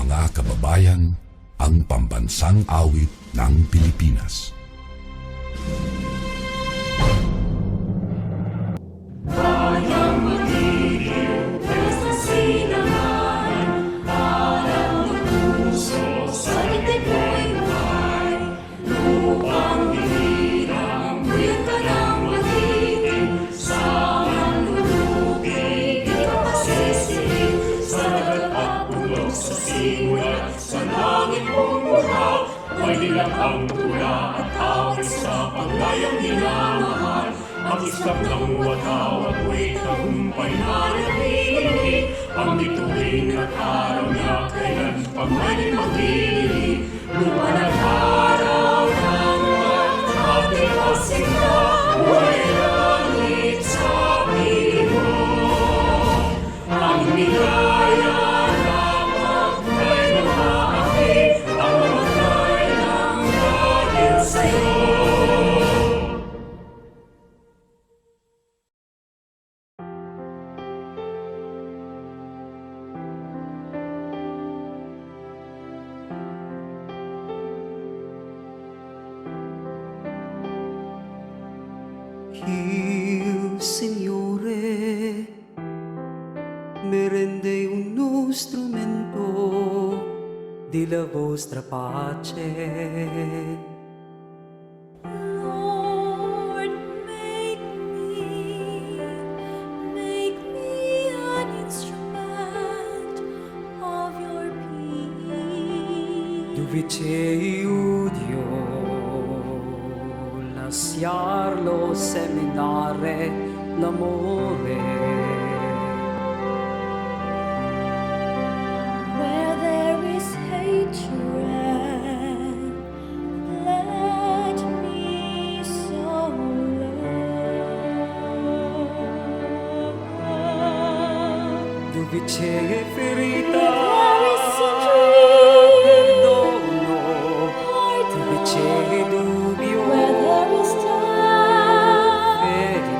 mga kababayan, ang pambansang awit ng Pilipinas. Bayang magiliw, Diyos na sinangan, alam ng puso, sa itig mo'y buhay. Lupang hinirang, buyan ka ng matitig, sa manlulugig, di ka pasisilig. Sa dagat at bundok, sa simulat, sa langit mong buhaw, may nilaghang tula at awit sa paglayang minamahal. Mag-iskap ng watawat, mo'y tagumpay na naghihilig. Ang bituin at araw niya kailan pag may maghihili. Lupa at araw ng magkapit o sila, buhay langit sa piling mo. Ang nilaya na pagkay ng haakit, ang mamatay ng dahil sa'yo. Il Signore mi rende uno strumento della vostra pace. Lord, make me an instrument of your peace. Dove c'è Dio, lasciarlo seminare l'amore. Where there is hatred, let me sow love. Dove c'è ferita, There is injury, perdono. Dove c'è dubbio, where there is doubt, fede.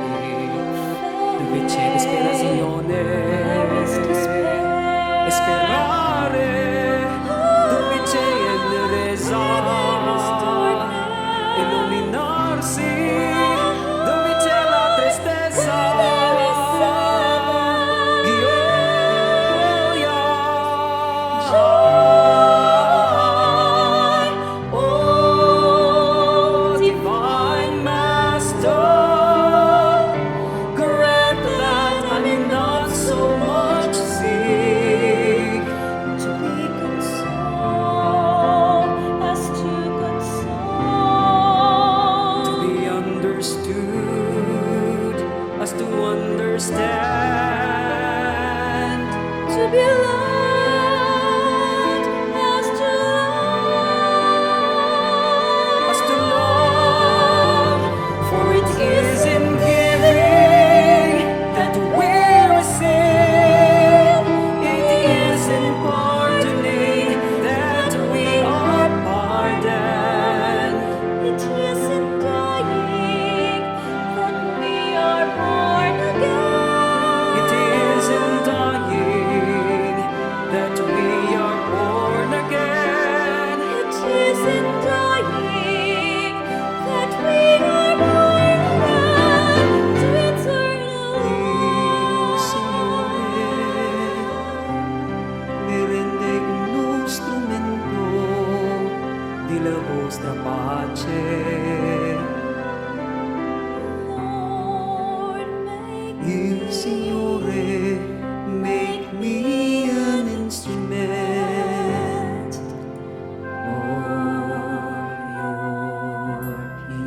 Dove c'è disperazione, despair. sperare. Dove c'è resa, illuminarsi. Dove c'è la tristezza, oh, divine Master, grant that I may not so much seek To be consoled as to console. to be understood as to understand. To be loved as to love. As to love, for it is in giving that we receive. It is in pardoning that we are pardoned. It is in dying that we are born again. It is in dying that we are born again. It is in dying that we are born again to eternal Il Signore mi rende uno strumento della vostra pace. Lord, Il Signore make me an instrument of your peace.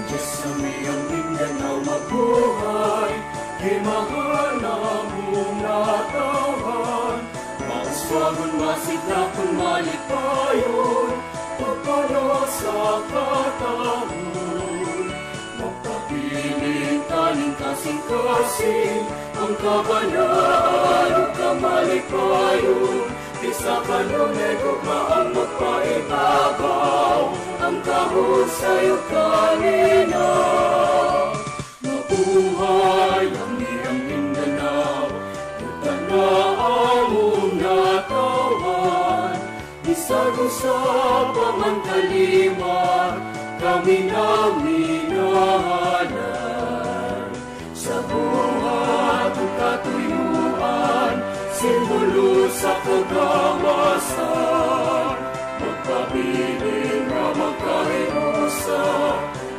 Diyos sa iyong Mindanao mabuhay, kay mahal na mong natawa. Swagon masigla kung malipayon, pagpano sa katahon. Magpapiling kaling kasing-kasing, ang kabanaan o kamalipayon. Isa ka lumego maang magpaibabaw, ang kahon sa'yo kanina. Mabuhay ang iyong Mindanao, tutan na among natawan. Isag-usap ang kalimar, kami na minahalan. Sa buhat ang katuyuan, simbolo sa kagawasan. Magpabiling na magkahirusa,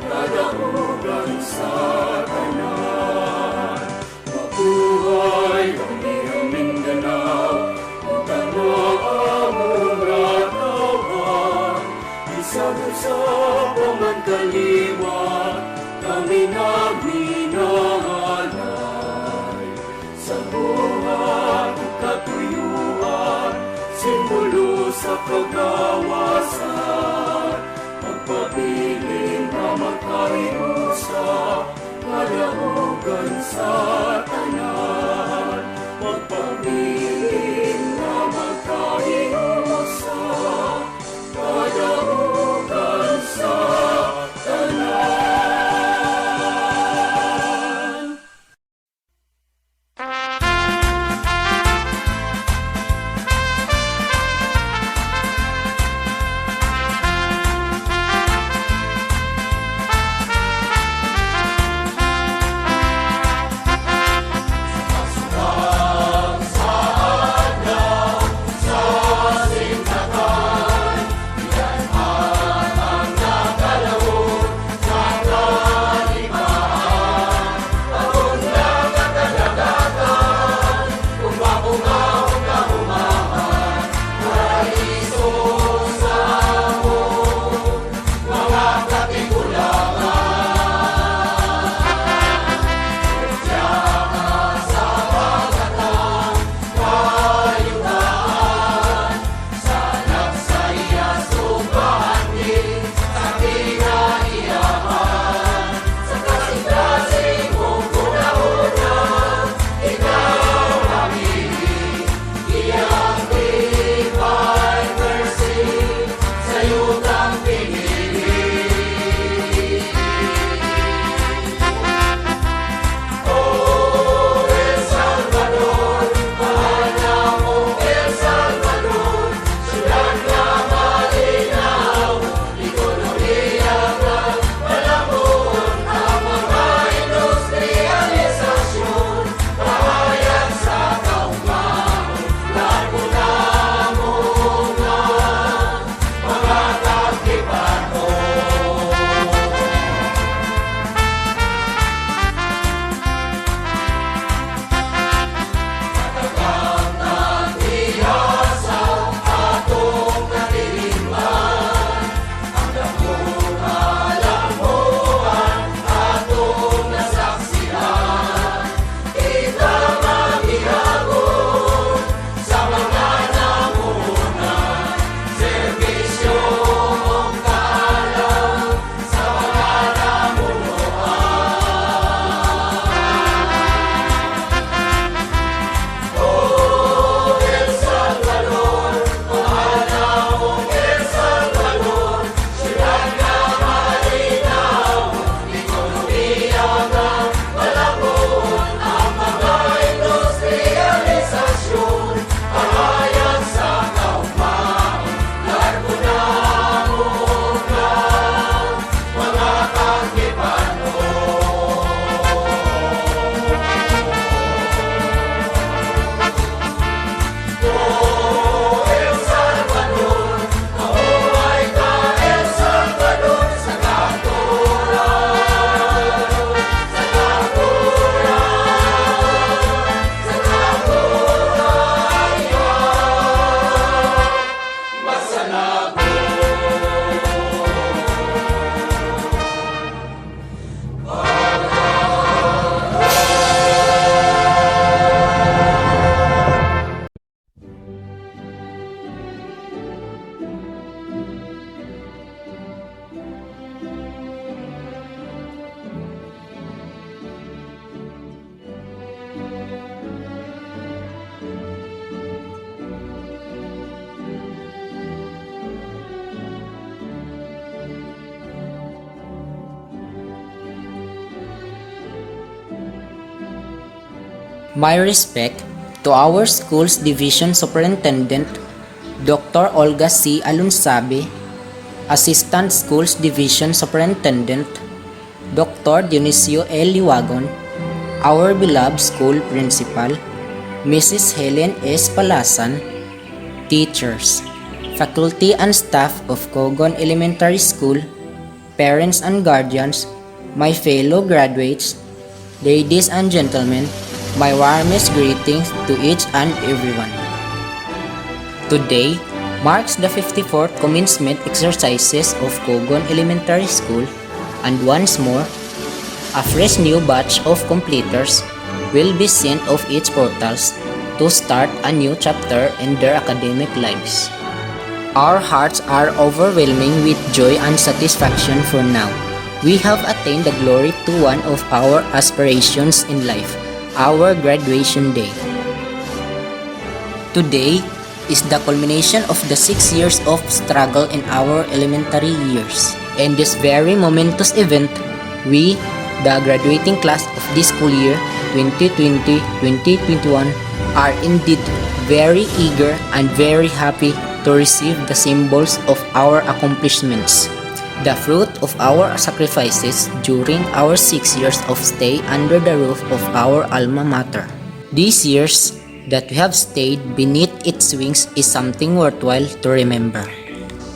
kadaugan sa tanan. Mabuhay ang iyong Mindanao, tutan na among natawan. Isag-usap ang kaliwat, kami na minahalay. Sa buhat ang katuyuan, simbolo sa kagawasan. Magpabiling na magkahirusa, kadaugan sa tanan. Magpabiling na magkahirusa, kadaugan sa tanan. My respect to our school's division superintendent, Dr. Olga C. Alunsabe, Assistant Schools Division Superintendent, Dr. Dionisio L. Liwagon, our beloved school principal, Mrs. Helen S. Palasan, teachers, faculty and staff of Cogon Elementary School, parents and guardians, my fellow graduates, ladies and gentlemen, my warmest greetings to each and everyone. Today marks the 54th commencement exercises of Cogon Elementary School, and once more, a fresh new batch of completers will be sent off its portals to start a new chapter in their academic lives. Our hearts are overwhelming with joy and satisfaction for now. We have attained the glory to one of our aspirations in life, our graduation day. Today is the culmination of the 6 years of struggle in our elementary years. In this very momentous event, we, the graduating class of this school year 2020-2021, are indeed very eager and very happy to receive the symbols of our accomplishments, the fruit of our sacrifices during our 6 years of stay under the roof of our alma mater. These years that we have stayed beneath its wings is something worthwhile to remember.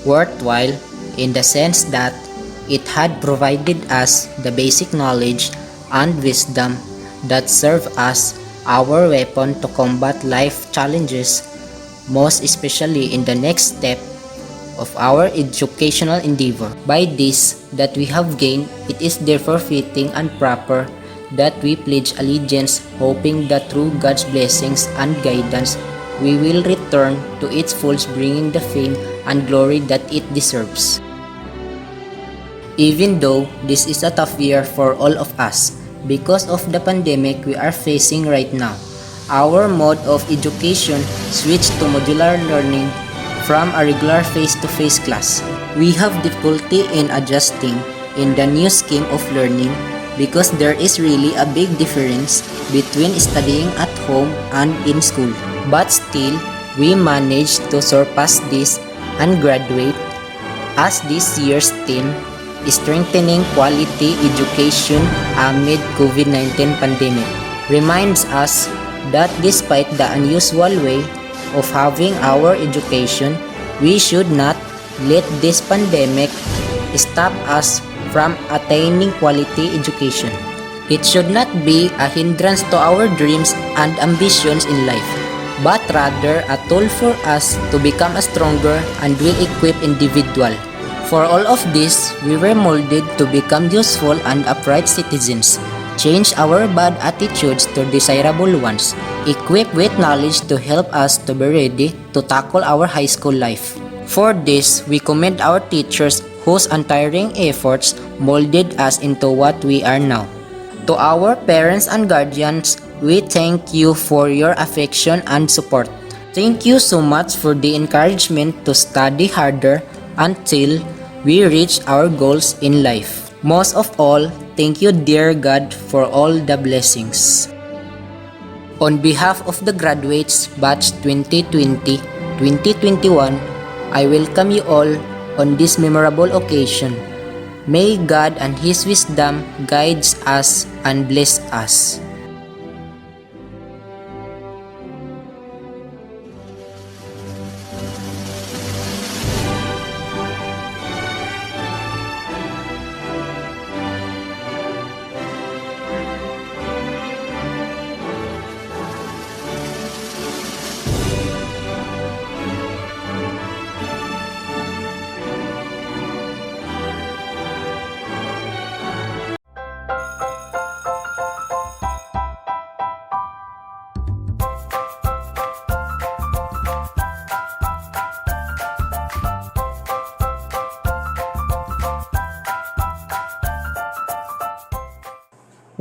Worthwhile in the sense that it had provided us the basic knowledge and wisdom that serve as our weapon to combat life challenges, most especially in the next step of our educational endeavor. By this that we have gained, it is therefore fitting and proper that we pledge allegiance, hoping that through God's blessings and guidance, we will return to its folds, bringing the fame and glory that it deserves. Even though this is a tough year for all of us because of the pandemic we are facing right now, our mode of education switched to modular learning from a regular face-to-face class. We have difficulty in adjusting in the new scheme of learning because there is really a big difference between studying at home and in school. But still, we managed to surpass this and graduate as this year's theme is strengthening quality education amid COVID-19 pandemic. Reminds us that despite the unusual way of having our education, we should not let this pandemic stop us from attaining quality education. It should not be a hindrance to our dreams and ambitions in life, but rather a tool for us to become a stronger and well-equipped individual. For all of this, we were molded to become useful and upright citizens, change our bad attitudes to desirable ones, equipped with knowledge to help us to be ready to tackle our high school life. For this, we commend our teachers whose untiring efforts molded us into what we are now. To our parents and guardians, we thank you for your affection and support. Thank you so much for the encouragement to study harder until we reach our goals in life. Most of all, thank you, dear God, for all the blessings. On behalf of the graduates batch 2020-2021, I welcome you all on this memorable occasion. May God and His wisdom guides us and bless us.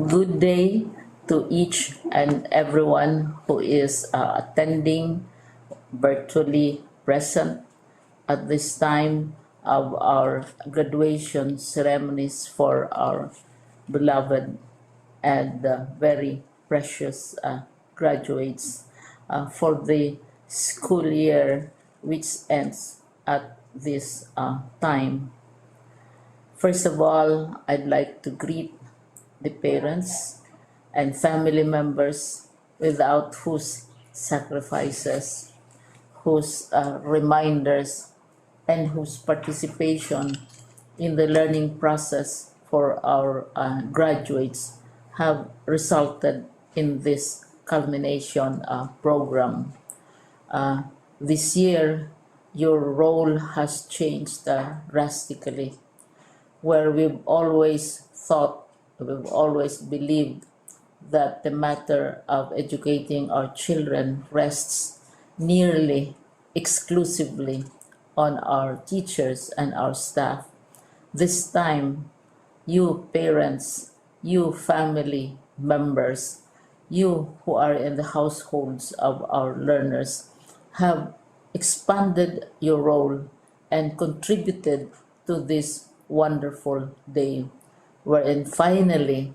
Good day to each and everyone who is attending virtually present at this time of our graduation ceremonies for our beloved and very precious graduates for the school year which ends at this time. First of all, I'd like to greet the parents and family members without whose sacrifices, whose reminders, and whose participation in the learning process for our graduates have resulted in this culmination program. This year, your role has changed drastically, where we've always thought, we've always believed that the matter of educating our children rests nearly exclusively on our teachers and our staff. This time, you parents, you family members, you who are in the households of our learners have expanded your role and contributed to this wonderful day wherein finally,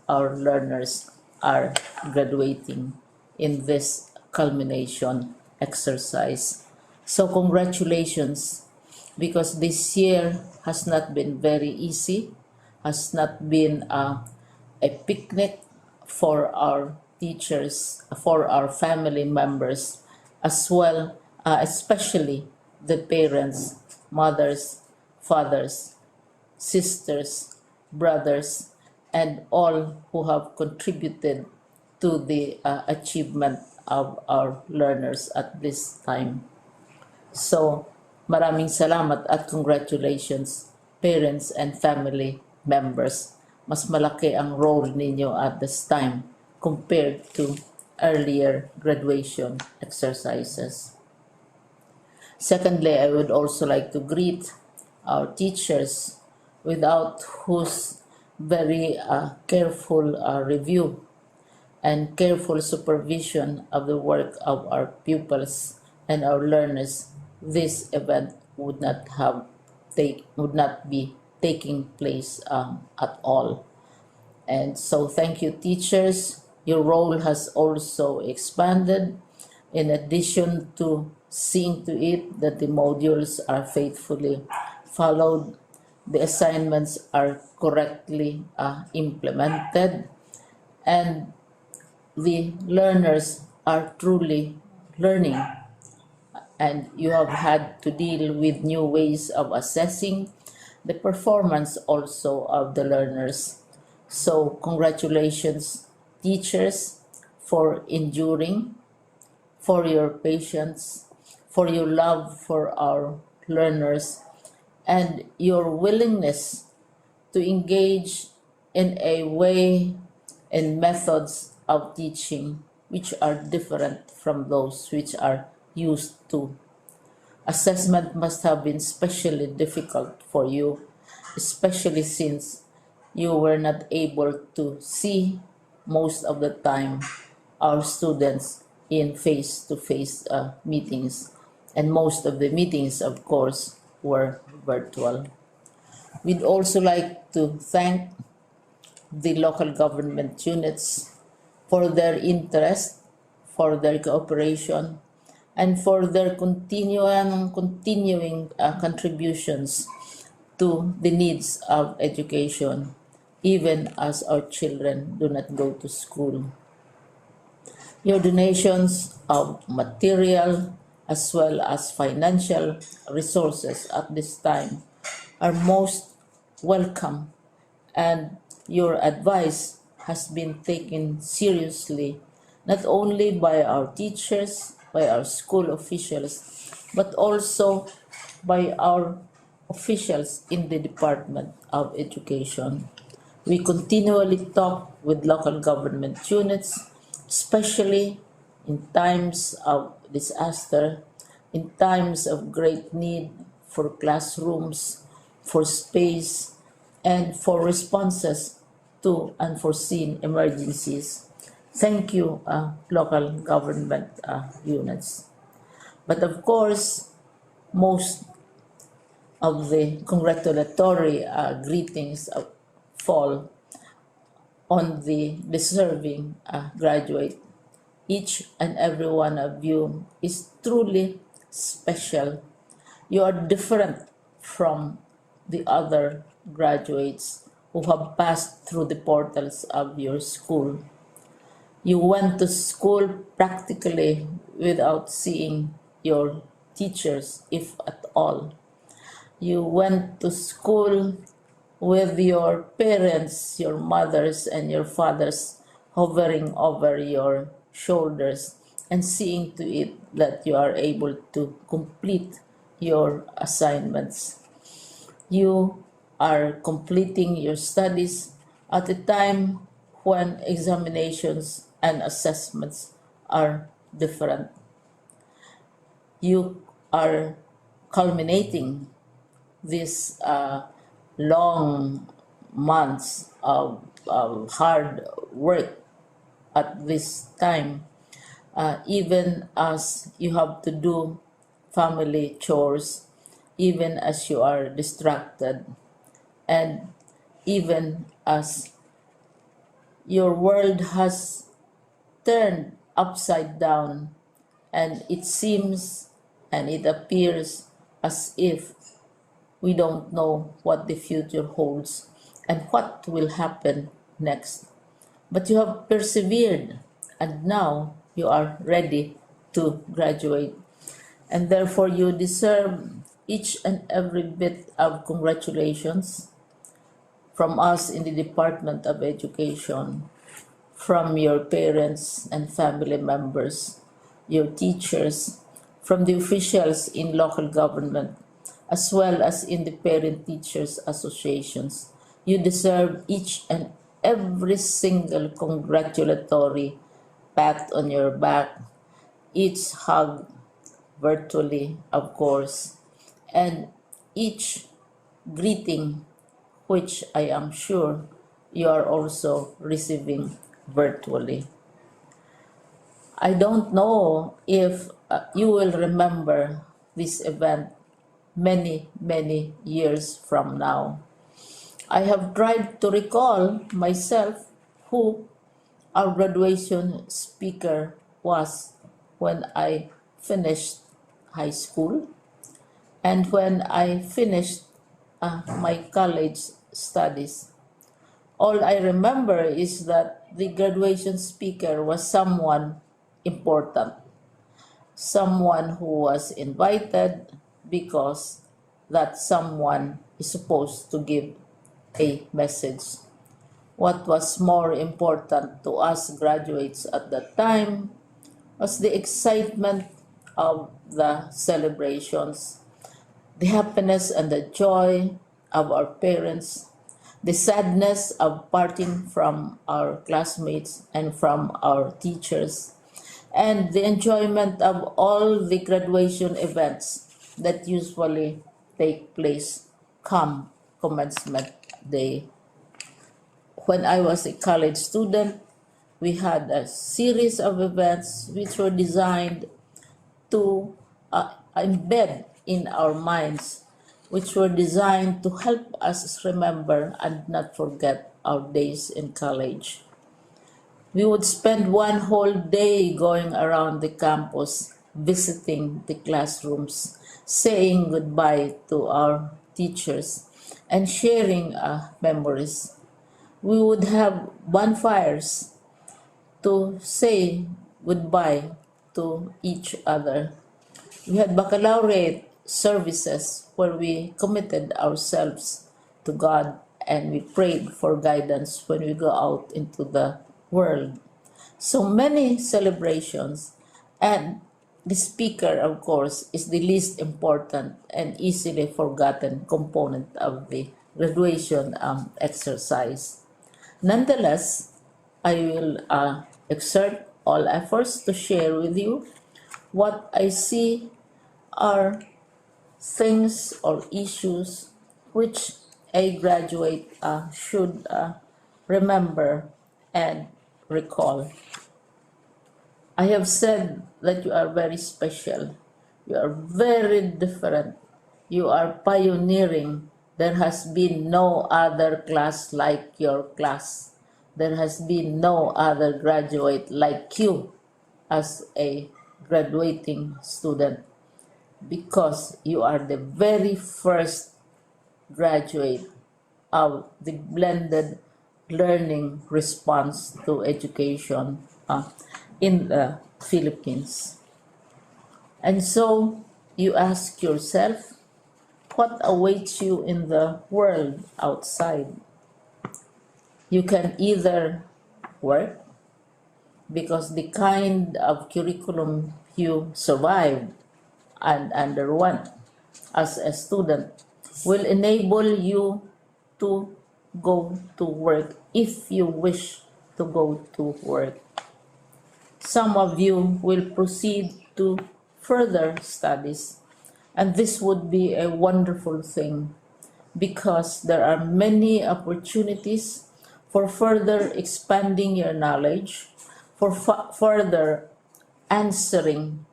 our learners are graduating in this culmination exercise. So congratulations, because this year has not been very easy, has not been a picnic for our teachers, for our family members, as well, especially the parents, mothers, fathers, sisters, brothers, and all who have contributed to the achievement of our learners at this time. So, maraming salamat at congratulations, parents and family members. Mas malaki ang role ninyo at this time compared to earlier graduation exercises. Secondly, I would also like to greet our teachers, without whose very careful review and careful supervision of the work of our pupils and our learners, this event would not be taking place at all. And so thank you, teachers. Your role has also expanded, in addition to seeing to it that the modules are faithfully followed, the assignments are correctly implemented, and the learners are truly learning. And you have had to deal with new ways of assessing the performance also of the learners. So congratulations, teachers, for enduring, for your patience, for your love for our learners, and your willingness to engage in a way and methods of teaching which are different from those which are used to. Assessment must have been especially difficult for you, especially since you were not able to see most of the time our students in face-to-face meetings, and most of the meetings, of course, were virtual. We'd also like to thank the local government units for their interest, for their cooperation, and for their continuing contributions to the needs of education, even as our children do not go to school. Your donations of material as well as financial resources at this time are most welcome, and your advice has been taken seriously not only by our teachers, by our school officials, but also by our officials in the Department of Education. We continually talk with local government units, especially in times of disaster, in times of great need for classrooms, for space, and for responses to unforeseen emergencies. Thank you, local government units. But of course, most of the congratulatory greetings fall on the deserving graduate. Each and every one of you is truly special. You are different from the other graduates who have passed through the portals of your school. You went to school practically without seeing your teachers, if at all. You went to school with your parents, your mothers, and your fathers hovering over your shoulders and seeing to it that you are able to complete your assignments. You are completing your studies at a time when examinations and assessments are different. You are culminating these long months of hard work at this time, even as you have to do family chores, even as you are distracted, and even as your world has turned upside down, and it seems and it appears as if we don't know what the future holds and what will happen next. But you have persevered, and now you are ready to graduate. And therefore, you deserve each and every bit of congratulations from us in the Department of Education, from your parents and family members, your teachers, from the officials in local government, as well as in the parent teachers associations. You deserve each and every single congratulatory pat on your back, each hug virtually, of course, and each greeting, which I am sure you are also receiving virtually. I don't know if you will remember this event many, many years from now. I have tried to recall myself who our graduation speaker was when I finished high school and when I finished my college studies. All I remember is that the graduation speaker was someone important, someone who was invited because that someone is supposed to give a message. What was more important to us graduates at that time was the excitement of the celebrations, the happiness and the joy of our parents, the sadness of parting from our classmates and from our teachers, and the enjoyment of all the graduation events that usually take place come commencement day. When I was a college student, we had a series of events which were designed to embed in our minds, which were designed to help us remember and not forget our days in college. We would spend one whole day going around the campus, visiting the classrooms, saying goodbye to our teachers, and sharing memories. We would have bonfires to say goodbye to each other. We had baccalaureate services where we committed ourselves to God and we prayed for guidance when we go out into the world. So many celebrations, and the speaker, of course, is the least important and easily forgotten component of the graduation exercise. Nonetheless, I will exert all efforts to share with you what I see are things or issues which a graduate should remember, and recall. I have said that you are very special. You are very different. You are pioneering. There has been no other class like your class. There has been no other graduate like you as a graduating student, because you are the very first graduate of the blended learning response to education in the Philippines. And so you ask yourself, what awaits you in the world outside? You can either work, because the kind of curriculum you survived and underwent as a student will enable you to go to work if you wish to go to work. Some of you will proceed to further studies, and this would be a wonderful thing, because there are many opportunities for further expanding your knowledge, for further answering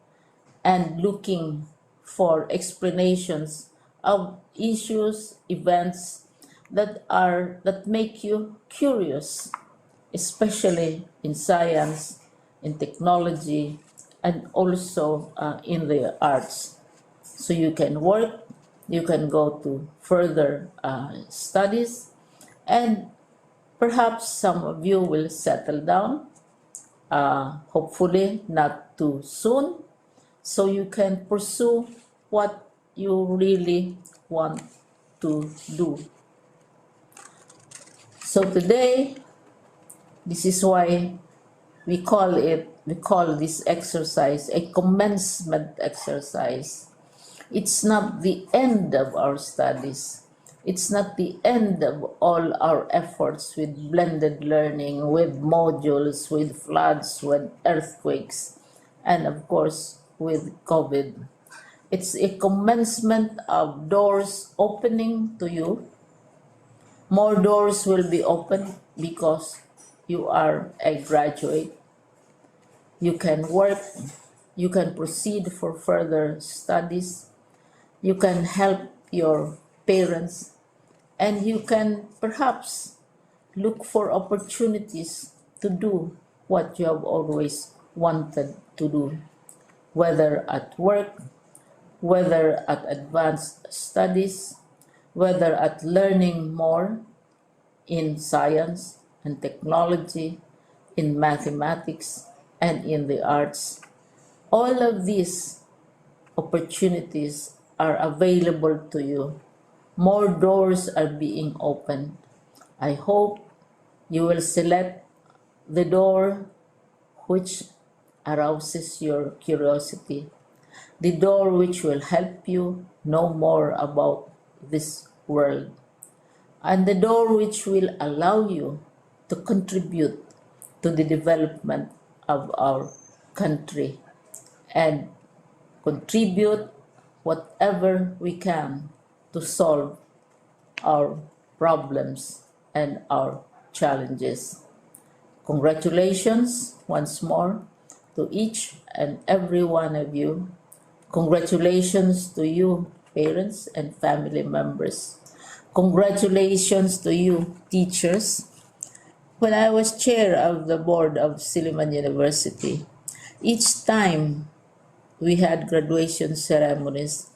and looking for explanations of issues, events that make you curious, especially in science, in technology, and also in the arts. So you can work, you can go to further studies, and perhaps some of you will settle down, hopefully not too soon, so you can pursue what you really want to do. So today, this is why we call this exercise a commencement exercise. It's not the end of our studies. It's not the end of all our efforts with blended learning, with modules, with floods, with earthquakes, and of course with COVID. It's a commencement of doors opening to you. More doors will be opened because you are a graduate. You can work, you can proceed for further studies, you can help your parents, and you can perhaps look for opportunities to do what you have always wanted to do, whether at work, whether at advanced studies, whether at learning more in science and technology, in mathematics, and in the arts. All of these opportunities are available to you. More doors are being opened. I hope you will select the door which arouses your curiosity, the door which will help you know more about this world, and the door which will allow you to contribute to the development of our country and contribute whatever we can to solve our problems and our challenges. Congratulations once more to each and every one of you. Congratulations to you, parents and family members. Congratulations to you, teachers. When I was chair of the board of Silliman University, each time we had graduation ceremonies,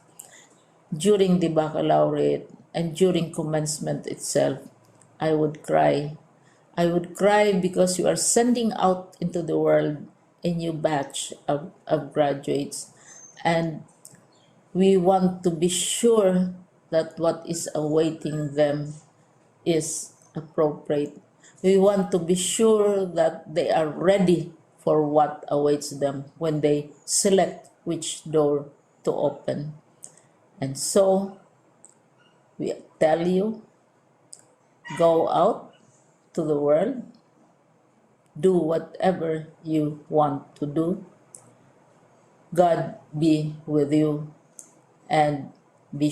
during the baccalaureate and during commencement itself, I would cry. I would cry because you are sending out into the world a new batch of graduates, and we want to be sure that what is awaiting them is appropriate. We want to be sure that they are ready for what awaits them when they select which door to open. And so we tell you, go out to the world, do whatever you want to do. God be with you, and be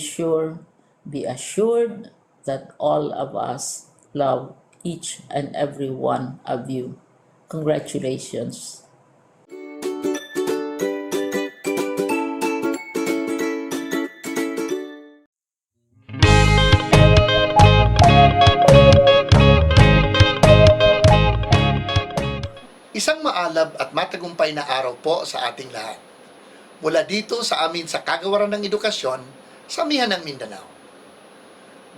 assured that all of us love each and every one of you. Congratulations. Isang maalab at matagumpay na araw po sa ating lahat. Mula dito sa amin sa Kagawaran ng Edukasyon sa Amihan ng Mindanao.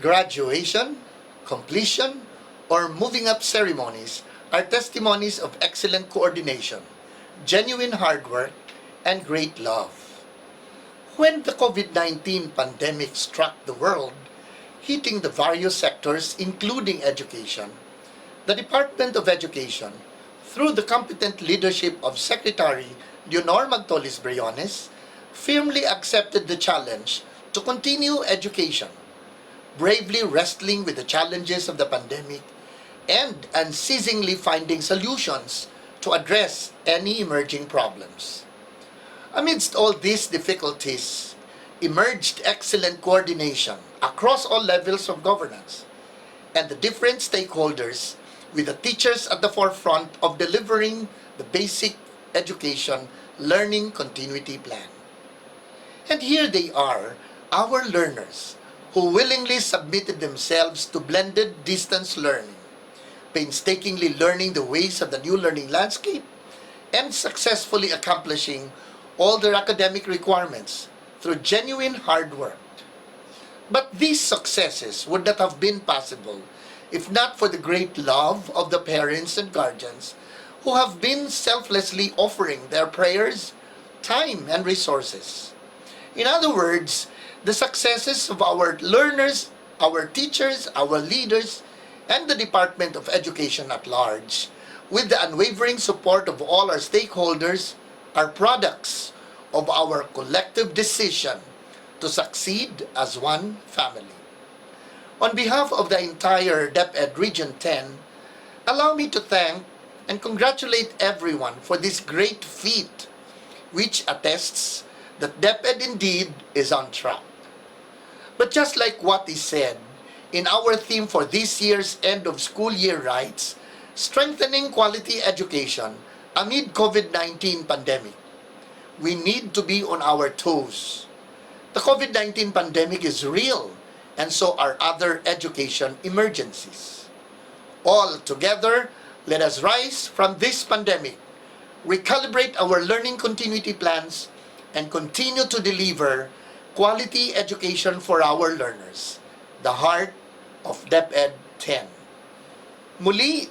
Graduation, completion, or moving up ceremonies are testimonies of excellent coordination, genuine hard work, and great love. When the COVID-19 pandemic struck the world, hitting the various sectors including education, the Department of Education, through the competent leadership of Secretary Leonor Magtolis Briones, firmly accepted the challenge to continue education, bravely wrestling with the challenges of the pandemic and unceasingly finding solutions to address any emerging problems. Amidst all these difficulties, emerged excellent coordination across all levels of governance and the different stakeholders, with the teachers at the forefront of delivering the basic education learning continuity plan. And here they are, our learners, who willingly submitted themselves to blended distance learning, painstakingly learning the ways of the new learning landscape, and successfully accomplishing all their academic requirements through genuine hard work. But these successes would not have been possible if not for the great love of the parents and guardians who have been selflessly offering their prayers, time, and resources. In other words, the successes of our learners, our teachers, our leaders, and the Department of Education at large, with the unwavering support of all our stakeholders, are products of our collective decision to succeed as one family. On behalf of the entire DepEd Region 10, allow me to thank and congratulate everyone for this great feat, which attests that DepEd indeed is on track. But just like what is said in our theme for this year's end of school year rites, strengthening quality education amid COVID-19 pandemic, we need to be on our toes. The COVID-19 pandemic is real, and so are other education emergencies. All together, let us rise from this pandemic, recalibrate our learning continuity plans, and continue to deliver quality education for our learners, the heart of DepEd 10. Muli,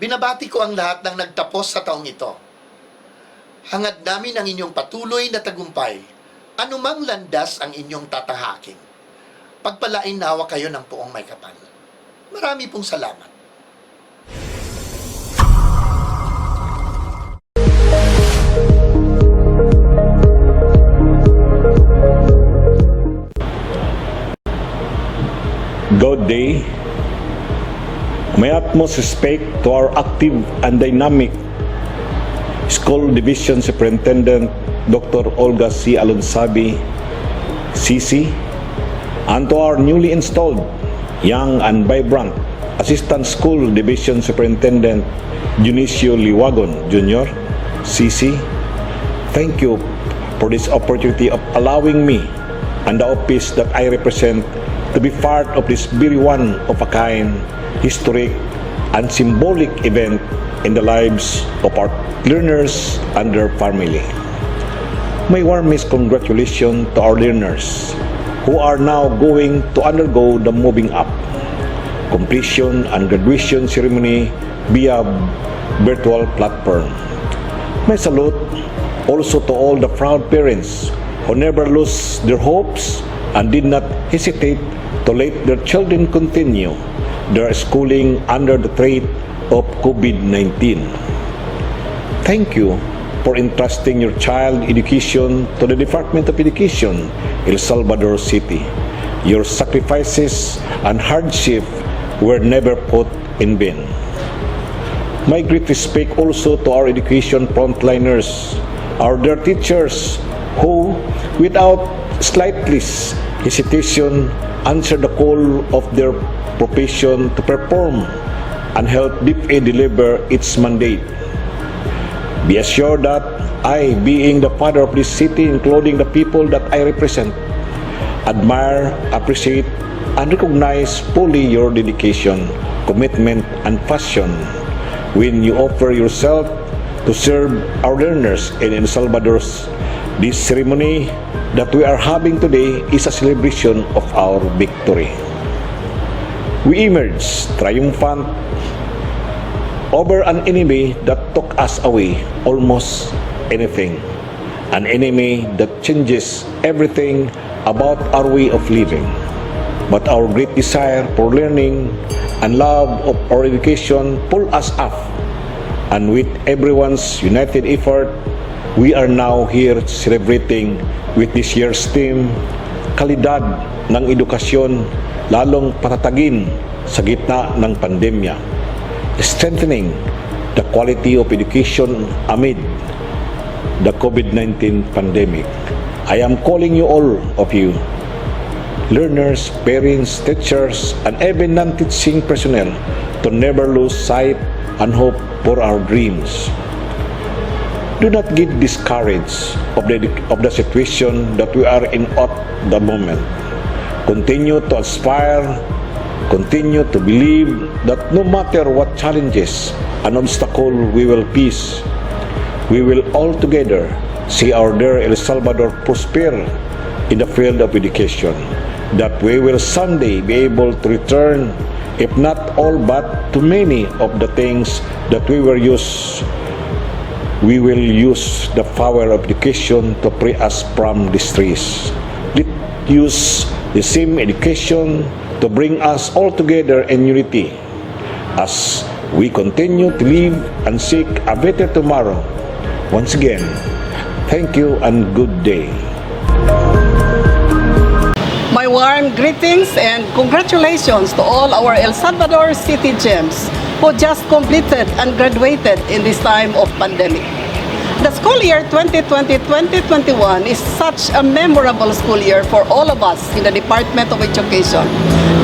binabati ko ang lahat ng nagtapos sa taong ito. Hangad namin ang inyong patuloy na tagumpay, anumang landas ang inyong tatahakin. Pagpalain nawa kayo ng poong may kapal. Marami pong salamat. Good day. My utmost respect to our active and dynamic School Division Superintendent Dr. Olga C. Alonsabi, CC, and to our newly installed young and vibrant Assistant School Division Superintendent Junicio Liwagon Jr., CC. Thank you for this opportunity of allowing me and the office that I represent to be part of this very one-of-a-kind, historic, and symbolic event in the lives of our learners and their family. My warmest congratulations to our learners who are now going to undergo the moving up, completion, and graduation ceremony via virtual platform. My salute also to all the proud parents who never lose their hopes and did not hesitate to let their children continue their schooling under the threat of COVID-19. Thank you for entrusting your child education to the Department of Education, El Salvador City. Your sacrifices and hardship were never put in vain. My great respect also to our education frontliners, our dear teachers who, without slightest hesitation, answered the call of their profession to perform and help DepEd deliver its mandate. Be assured that I, being the father of this city, including the people that I represent, admire, appreciate, and recognize fully your dedication, commitment, and passion when you offer yourself to serve our learners in El Salvador's. This ceremony that we are having today is a celebration of our victory. We emerged triumphant over an enemy that took us away almost anything, an enemy that changes everything about our way of living. But our great desire for learning and love of our education pull us up, and with everyone's united effort, we are now here celebrating with this year's theme, Kalidad ng Edukasyon, lalong patatagin sa gitna ng pandemya, strengthening the quality of education amid the COVID-19 pandemic. I am calling you, all of you, learners, parents, teachers, and even non-teaching personnel, to never lose sight and hope for our dreams. Do not get discouraged of the situation that we are in at the moment. Continue to aspire, continue to believe that no matter what challenges and obstacle we will face, we will all together see our dear El Salvador prosper in the field of education, that we will someday be able to return, if not all but to many of the things that we will use the power of education to free us from distress. Let's use the same education to bring us all together in unity as we continue to live and seek a better tomorrow. Once again, thank you and good day. My warm greetings and congratulations to all our El Salvador City Gems who just completed and graduated in this time of pandemic. The school year 2020-2021 is such a memorable school year for all of us in the Department of Education.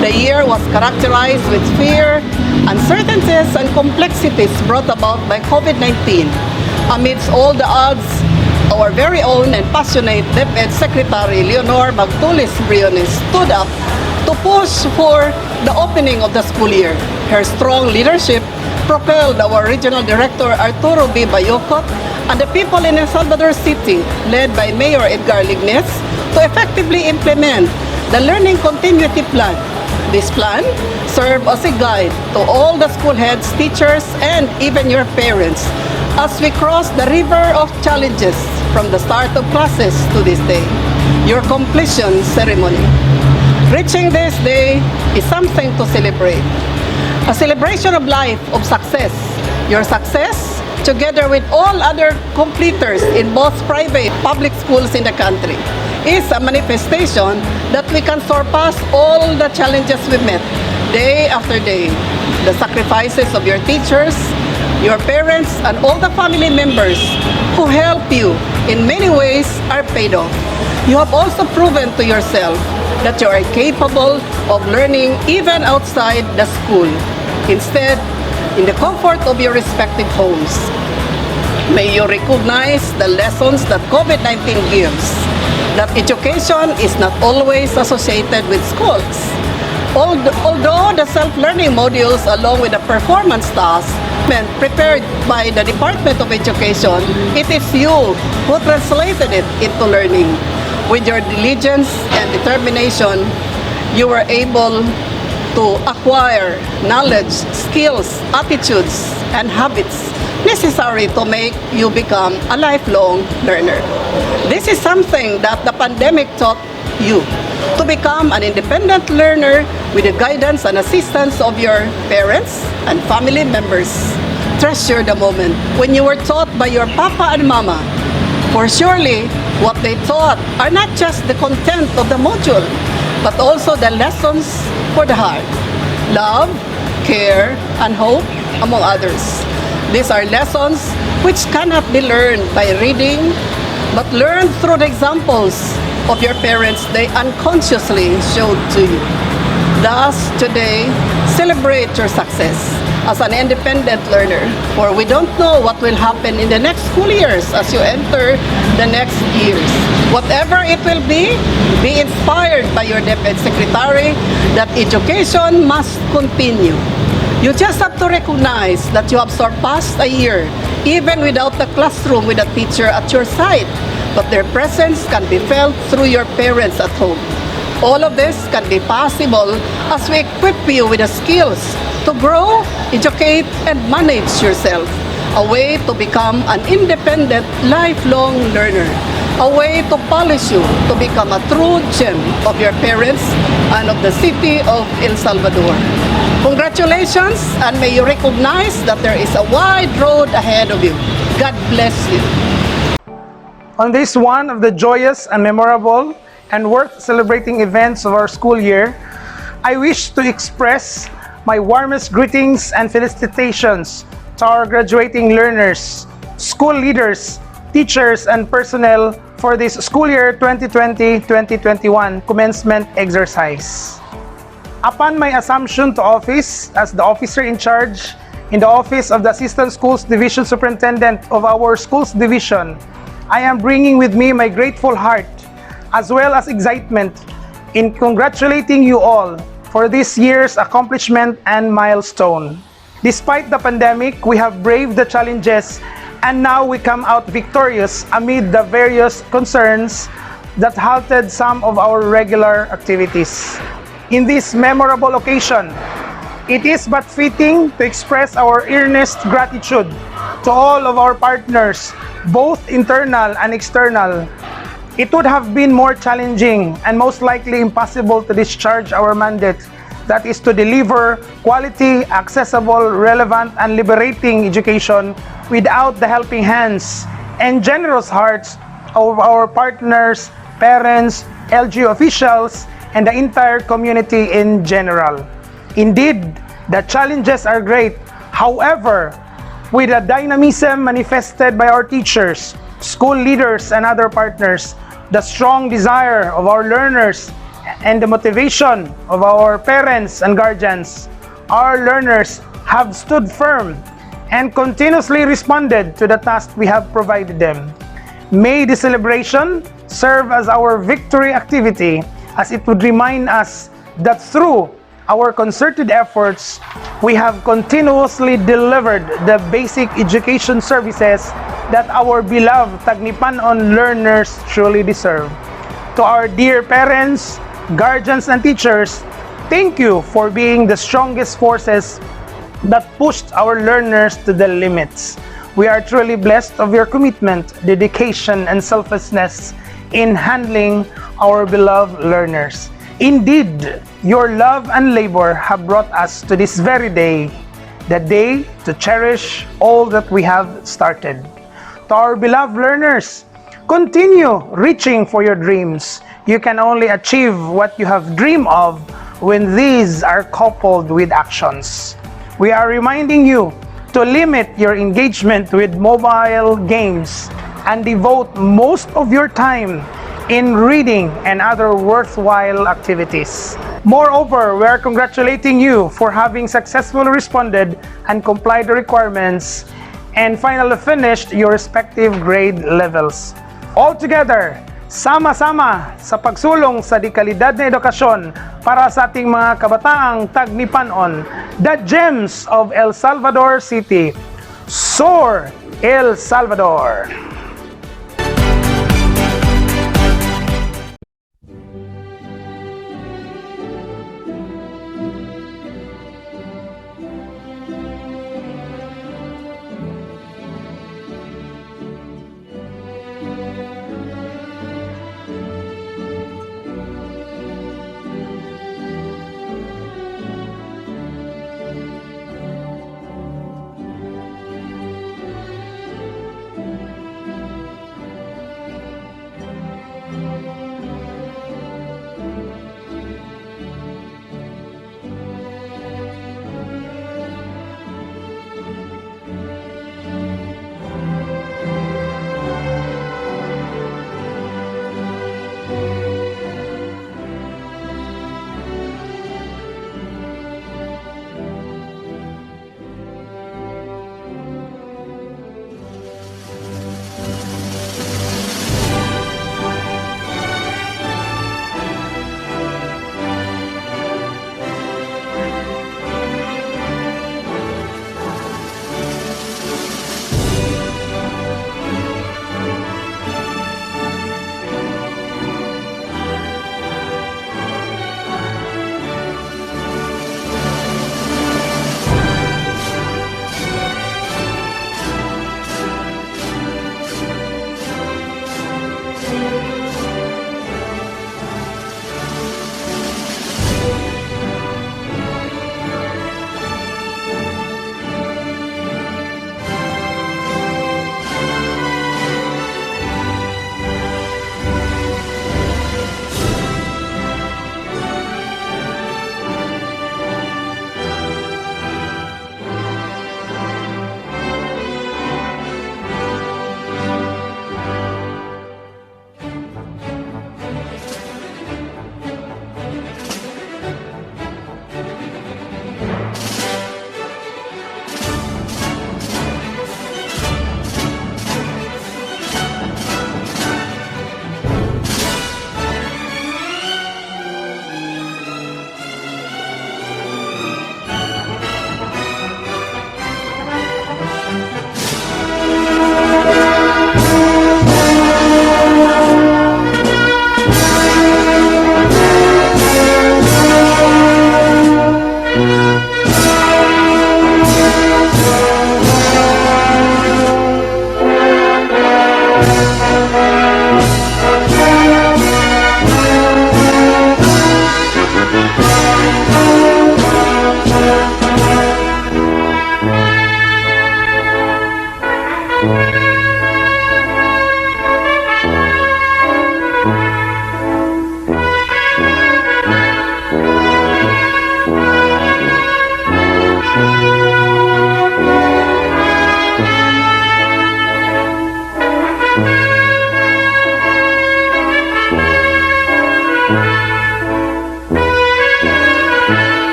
The year was characterized with fear, uncertainties, and complexities brought about by COVID-19. Amidst all the odds, our very own and passionate DepEd Secretary Leonor Magtulis Briones stood up to push for the opening of the school year. Her strong leadership propelled our Regional Director Arturo B. Bayocot and the people in El Salvador City, led by Mayor Edgar Lignes, to effectively implement the Learning Continuity Plan. This plan served as a guide to all the school heads, teachers, and even your parents as we cross the river of challenges from the start of classes to this day, your completion ceremony. Reaching this day is something to celebrate. A celebration of life, of success. Your success, together with all other completers in both private and public schools in the country, is a manifestation that we can surpass all the challenges we met day after day. The sacrifices of your teachers, your parents, and all the family members who help you in many ways are paid off. You have also proven to yourself that you are capable of learning even outside the school, instead in the comfort of your respective homes. May you recognize the lessons that COVID-19 gives, that education is not always associated with schools. Although the self-learning modules along with the performance tasks prepared by the Department of Education, it is you who translated it into learning. With your diligence and determination, you were able to acquire knowledge, skills, attitudes, and habits necessary to make you become a lifelong learner. This is something that the pandemic taught you, to become an independent learner with the guidance and assistance of your parents and family members. Treasure the moment when you were taught by your papa and mama, for surely what they taught are not just the content of the module, but also the lessons for the heart. Love, care, and hope, among others. These are lessons which cannot be learned by reading, but learned through the examples of your parents they unconsciously showed to you. Thus, today, celebrate your success. as an independent learner, for we don't know what will happen in the next school years as you enter the next years. Whatever it will be inspired by your DepEd Secretary that education must continue. You just have to recognize that you have surpassed a year, even without the classroom with a teacher at your side, but their presence can be felt through your parents at home. All of this can be possible as we equip you with the skills to grow, educate, and manage yourself. A way to become an independent, lifelong learner. A way to polish you to become a true gem of your parents and of the city of El Salvador. Congratulations, and may you recognize that there is a wide road ahead of you. God bless you. On this one of the joyous and memorable and worth celebrating events of our school year, I wish to express my warmest greetings and felicitations to our graduating learners, school leaders, teachers, and personnel for this school year 2020-2021 commencement exercise. Upon my assumption to office as the officer in charge in the Office of the Assistant Schools Division Superintendent of our Schools Division, I am bringing with me my grateful heart as well as excitement in congratulating you all for this year's accomplishment and milestone. Despite the pandemic, we have braved the challenges and now we come out victorious amid the various concerns that halted some of our regular activities. In this memorable occasion, it is but fitting to express our earnest gratitude to all of our partners, both internal and external. It would have been more challenging and most likely impossible to discharge our mandate, that is to deliver quality, accessible, relevant, and liberating education without the helping hands and generous hearts of our partners, parents, LGU officials, and the entire community in general. Indeed, the challenges are great. However, with the dynamism manifested by our teachers, school leaders, and other partners, the strong desire of our learners, and the motivation of our parents and guardians, our learners have stood firm and continuously responded to the task we have provided them. May the celebration serve as our victory activity, as it would remind us that through our concerted efforts, we have continuously delivered the basic education services that our beloved Tagnipanon learners truly deserve. To our dear parents, guardians, and teachers, thank you for being the strongest forces that pushed our learners to the limits. We are truly blessed of your commitment, dedication, and selflessness in handling our beloved learners. Indeed, your love and labor have brought us to this very day, the day to cherish all that we have started. To our beloved learners, continue reaching for your dreams. You can only achieve what you have dreamed of when these are coupled with actions. We are reminding you to limit your engagement with mobile games and devote most of your time in reading and other worthwhile activities. Moreover, we are congratulating you for having successfully responded and complied the requirements and finally finished your respective grade levels. Altogether, sama-sama sa pagsulong sa dekalidad na edukasyon para sa ating mga kabataang Tagnipanon, the gems of El Salvador City. Soar, El Salvador!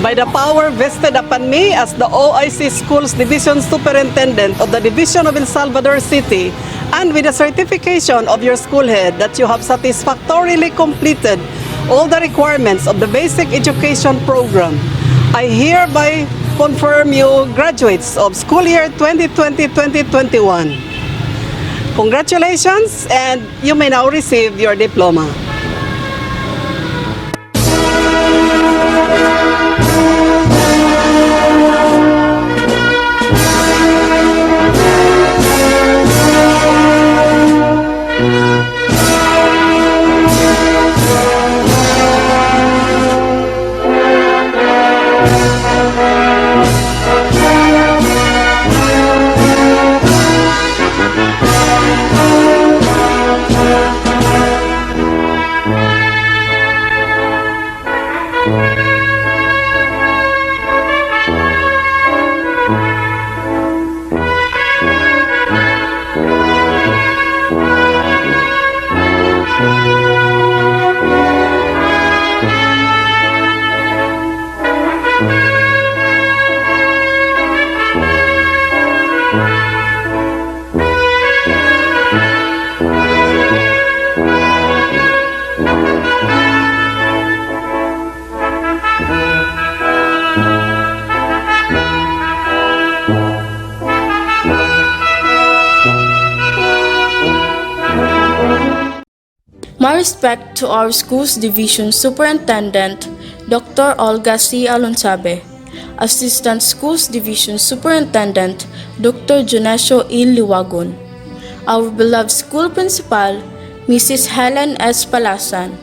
By the power vested upon me as the OIC Schools Division Superintendent of the Division of El Salvador City, and with the certification of your school head that you have satisfactorily completed all the requirements of the basic education program, I hereby confirm you graduates of school year 2020-2021. Congratulations, and you may now receive your diploma. My respect to our school's division superintendent, Dr. Olga C. Alonsabe, Assistant Schools Division Superintendent, Dr. Jonesio E. Liwagon, our beloved school principal, Mrs. Helen S. Palasan,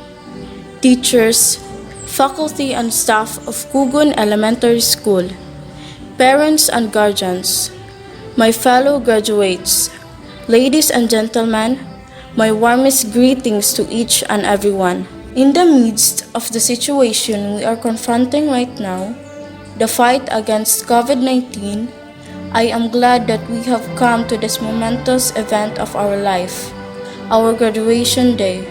teachers, faculty and staff of Cogon Elementary School, parents and guardians, my fellow graduates, ladies and gentlemen, my warmest greetings to each and everyone. In the midst of the situation we are confronting right now, the fight against COVID-19, I am glad that we have come to this momentous event of our life, our graduation day.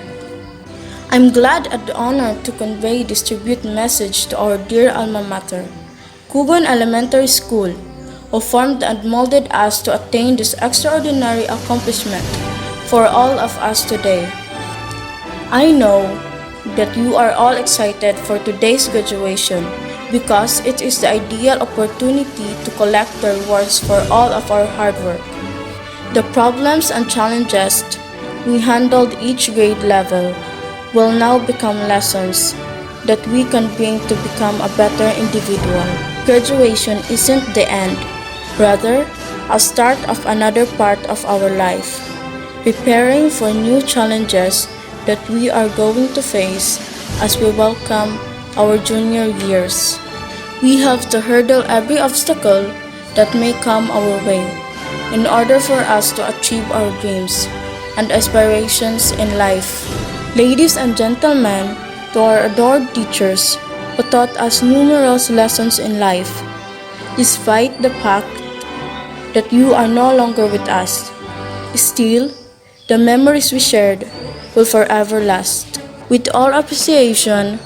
I'm glad and honored to convey this tribute message to our dear alma mater, Cogon Elementary School, who formed and molded us to attain this extraordinary accomplishment for all of us today. I know that you are all excited for today's graduation because it is the ideal opportunity to collect the rewards for all of our hard work. The problems and challenges we handled each grade level will now become lessons that we can bring to become a better individual. Graduation isn't the end, rather a start of another part of our life, preparing for new challenges that we are going to face as we welcome our junior years. We have to hurdle every obstacle that may come our way in order for us to achieve our dreams and aspirations in life. Ladies and gentlemen, to our adored teachers who taught us numerous lessons in life, despite the fact that you are no longer with us, still, the memories we shared will forever last. With all appreciation,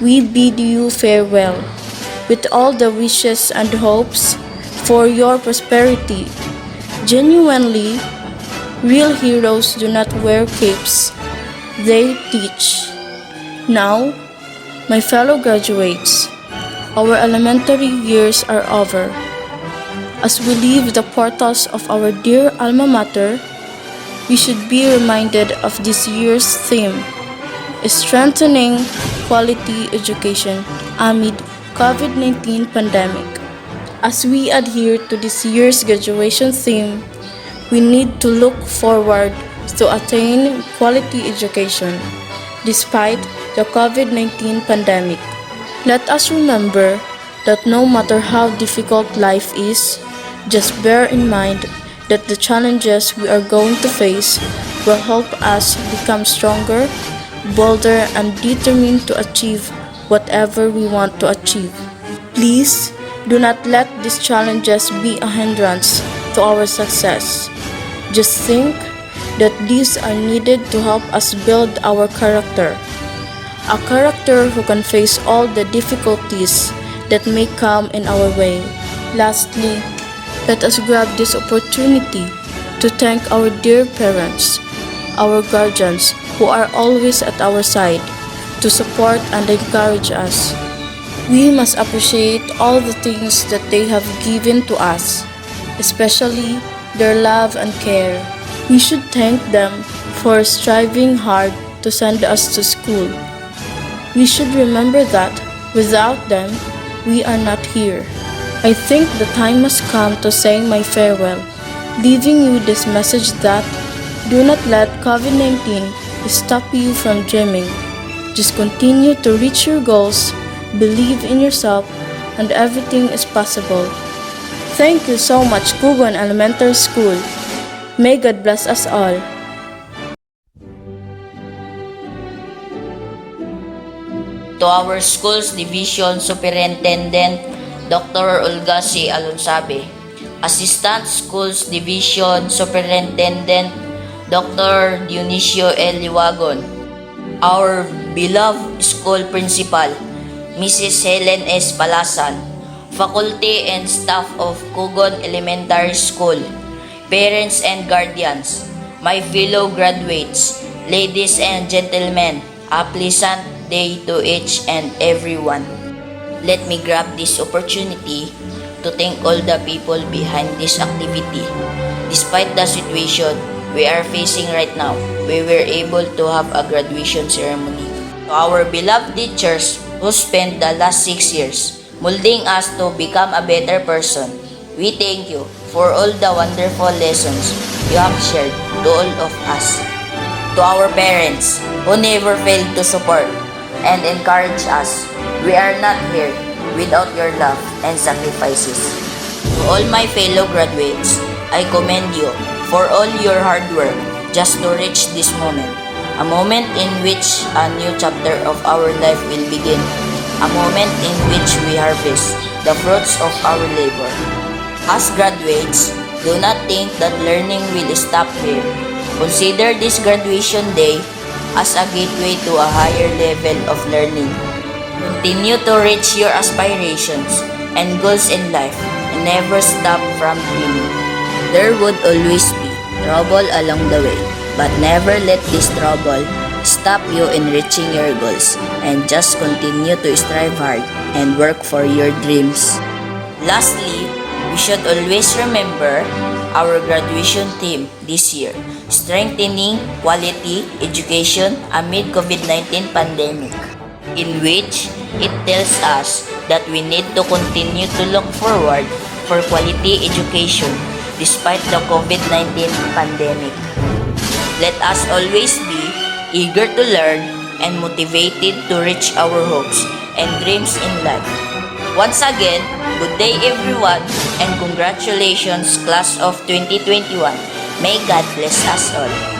we bid you farewell, with all the wishes and hopes for your prosperity. Genuinely, real heroes do not wear capes, they teach. Now, my fellow graduates, our elementary years are over. As we leave the portals of our dear alma mater, we should be reminded of this year's theme, strengthening quality education amid COVID-19 pandemic. As we adhere to this year's graduation theme, we need to look forward to attain quality education despite the COVID-19 pandemic. Let us remember that no matter how difficult life is, just bear in mind that the challenges we are going to face will help us become stronger, bolder, and determined to achieve whatever we want to achieve. Please do not let these challenges be a hindrance to our success. Just think that these are needed to help us build our character. A character who can face all the difficulties that may come in our way. Lastly, let us grab this opportunity to thank our dear parents, our guardians who are always at our side to support and encourage us. We must appreciate all the things that they have given to us, especially their love and care. We should thank them for striving hard to send us to school. We should remember that without them, we are not here. I think the time has come to say my farewell, leaving you this message that do not let COVID-19 stop you from dreaming. Just continue to reach your goals, believe in yourself, and everything is possible. Thank you so much, Cogon Elementary School. May God bless us all. To our school's division superintendent, Dr. Olga C. Alonsabe, Assistant Schools Division Superintendent, Dr. Dionisio L. Liwagon, our beloved school principal, Mrs. Helen S. Palasan, faculty and staff of Cogon Elementary School, parents and guardians, my fellow graduates, ladies and gentlemen, a pleasant day to each and everyone. Let me grab this opportunity to thank all the people behind this activity. Despite the situation we are facing right now, we were able to have a graduation ceremony. To our beloved teachers who spent the last 6 years molding us to become a better person, we thank you for all the wonderful lessons you have shared to all of us. To our parents who never failed to support and encourage us, we are not here without your love and sacrifices. To all my fellow graduates, I commend you for all your hard work just to reach this moment, a moment in which a new chapter of our life will begin, a moment in which we harvest the fruits of our labor. As graduates, do not think that learning will stop here. Consider this graduation day as a gateway to a higher level of learning. Continue to reach your aspirations and goals in life and never stop from dreaming. There would always be trouble along the way, but never let this trouble stop you in reaching your goals, and just continue to strive hard and work for your dreams. Lastly, we should always remember our graduation theme this year, strengthening quality education amid COVID-19 pandemic, in which it tells us that we need to continue to look forward for quality education despite the COVID-19 pandemic. Let us always be eager to learn and motivated to reach our hopes and dreams in life. Once again, good day everyone, and congratulations class of 2021. May God bless us all.